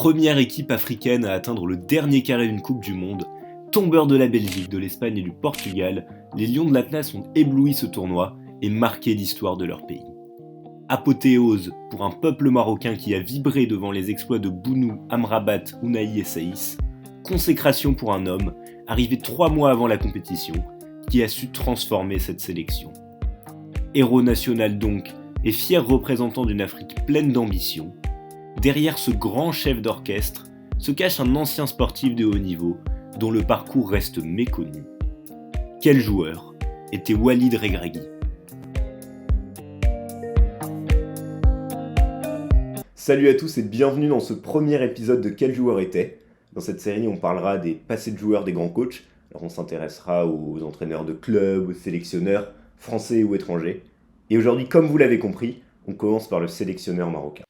Première équipe africaine à atteindre le dernier carré d'une Coupe du Monde, tombeurs de la Belgique, de l'Espagne et du Portugal, les Lions de l'Atlas ont ébloui ce tournoi et marqué l'histoire de leur pays. Apothéose pour un peuple marocain qui a vibré devant les exploits de Bounou, Amrabat, Ounahi et Saïs, consécration pour un homme, arrivé 3 mois avant la compétition, qui a su transformer cette sélection. Héros national donc, et fier représentant d'une Afrique pleine d'ambition, derrière ce grand chef d'orchestre se cache un ancien sportif de haut niveau dont le parcours reste méconnu. Quel joueur était Walid Regragui? Salut à tous et bienvenue dans ce premier épisode de Quel joueur était. Dans cette série, on parlera des passés de joueurs des grands coachs. Alors on s'intéressera aux entraîneurs de clubs, aux sélectionneurs, français ou étrangers. Et aujourd'hui, comme vous l'avez compris, on commence par le sélectionneur marocain.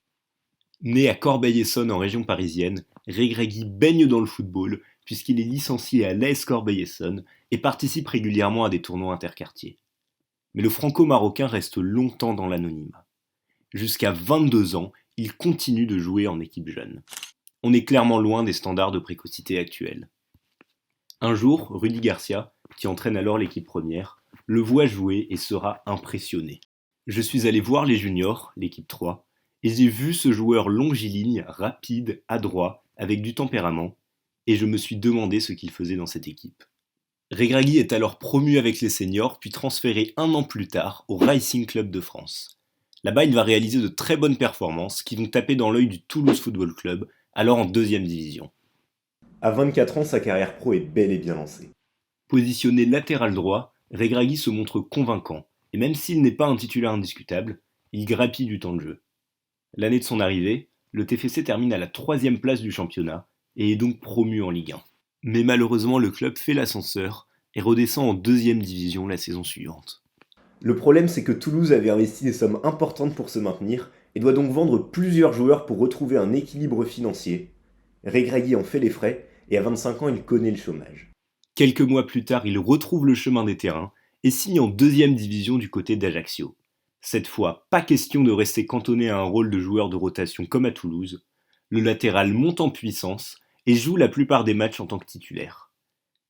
Né à Corbeil-Essonnes en région parisienne, Regragui baigne dans le football puisqu'il est licencié à l'AS Corbeil-Essonnes et participe régulièrement à des tournois interquartiers. Mais le franco-marocain reste longtemps dans l'anonymat. Jusqu'à 22 ans, il continue de jouer en équipe jeune. On est clairement loin des standards de précocité actuels. Un jour, Rudy Garcia, qui entraîne alors l'équipe première, le voit jouer et sera impressionné. Je suis allé voir les juniors, l'équipe 3, et j'ai vu ce joueur longiligne, rapide, adroit, avec du tempérament, et je me suis demandé ce qu'il faisait dans cette équipe. Regragui est alors promu avec les seniors, puis transféré 1 an plus tard au Racing Club de France. Là-bas, il va réaliser de très bonnes performances qui vont taper dans l'œil du Toulouse Football Club, alors en 2e division. À 24 ans, sa carrière pro est bel et bien lancée. Positionné latéral droit, Regragui se montre convaincant, et même s'il n'est pas un titulaire indiscutable, il grappille du temps de jeu. L'année de son arrivée, le TFC termine à la 3e place du championnat et est donc promu en Ligue 1. Mais malheureusement, le club fait l'ascenseur et redescend en 2e division la saison suivante. Le problème, c'est que Toulouse avait investi des sommes importantes pour se maintenir et doit donc vendre plusieurs joueurs pour retrouver un équilibre financier. Regragui en fait les frais et à 25 ans, il connaît le chômage. Quelques mois plus tard, il retrouve le chemin des terrains et signe en 2e division du côté d'Ajaccio. Cette fois, pas question de rester cantonné à un rôle de joueur de rotation comme à Toulouse. Le latéral monte en puissance et joue la plupart des matchs en tant que titulaire.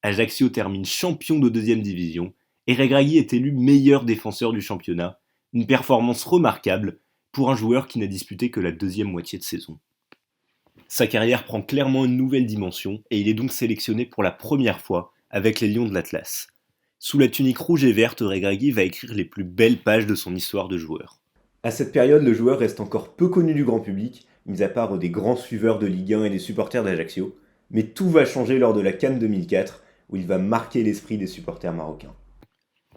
Ajaccio termine champion de 2e division et Regragui est élu meilleur défenseur du championnat, une performance remarquable pour un joueur qui n'a disputé que la 2e moitié de saison. Sa carrière prend clairement une nouvelle dimension et il est donc sélectionné pour la première fois avec les Lions de l'Atlas. Sous la tunique rouge et verte, Regragui va écrire les plus belles pages de son histoire de joueur. À cette période, le joueur reste encore peu connu du grand public, mis à part des grands suiveurs de Ligue 1 et des supporters d'Ajaccio, mais tout va changer lors de la CAN 2004, où il va marquer l'esprit des supporters marocains.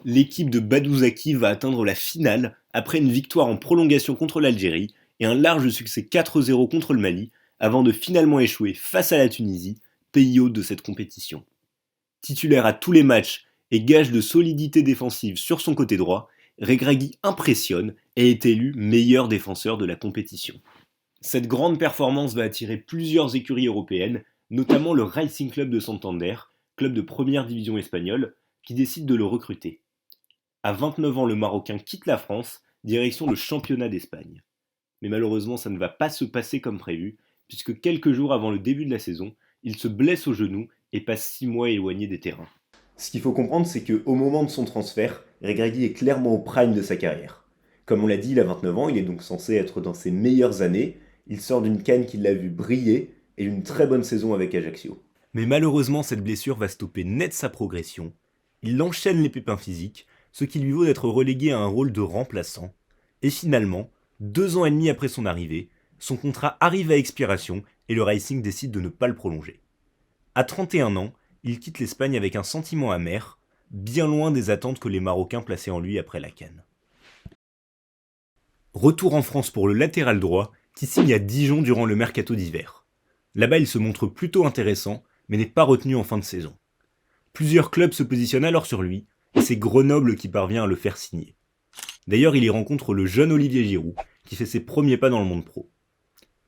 L'équipe de Badou Zaki va atteindre la finale après une victoire en prolongation contre l'Algérie et un large succès 4-0 contre le Mali, avant de finalement échouer face à la Tunisie, pays hôte de cette compétition. Titulaire à tous les matchs et gage de solidité défensive sur son côté droit, Regragui impressionne et est élu meilleur défenseur de la compétition. Cette grande performance va attirer plusieurs écuries européennes, notamment le Racing Club de Santander, club de première division espagnole, qui décide de le recruter. À 29 ans, le Marocain quitte la France, direction le championnat d'Espagne. Mais malheureusement, ça ne va pas se passer comme prévu, puisque quelques jours avant le début de la saison, il se blesse au genou et passe 6 mois éloigné des terrains. Ce qu'il faut comprendre, c'est qu'au moment de son transfert, Regragui est clairement au prime de sa carrière. Comme on l'a dit, il a 29 ans, il est donc censé être dans ses meilleures années. Il sort d'une CAN qui l'a vu briller et d'une très bonne saison avec Ajaccio. Mais malheureusement, cette blessure va stopper net sa progression. Il enchaîne les pépins physiques, ce qui lui vaut d'être relégué à un rôle de remplaçant. Et finalement, 2 ans et demi après son arrivée, son contrat arrive à expiration et le Racing décide de ne pas le prolonger. À 31 ans, il quitte l'Espagne avec un sentiment amer, bien loin des attentes que les Marocains plaçaient en lui après la CAN. Retour en France pour le latéral droit, qui signe à Dijon durant le mercato d'hiver. Là-bas, il se montre plutôt intéressant, mais n'est pas retenu en fin de saison. Plusieurs clubs se positionnent alors sur lui, et c'est Grenoble qui parvient à le faire signer. D'ailleurs, il y rencontre le jeune Olivier Giroud, qui fait ses premiers pas dans le monde pro.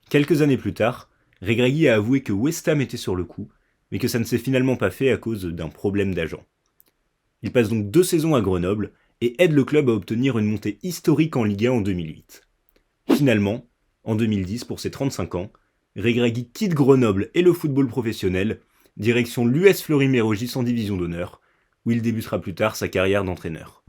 Quelques années plus tard, Regragui a avoué que West Ham était sur le coup, mais que ça ne s'est finalement pas fait à cause d'un problème d'agent. Il passe donc 2 saisons à Grenoble et aide le club à obtenir une montée historique en Ligue 1 en 2008. Finalement, en 2010, pour ses 35 ans, Regragui quitte Grenoble et le football professionnel, direction l'US Fleury-Mérogis en division d'honneur, où il débutera plus tard sa carrière d'entraîneur.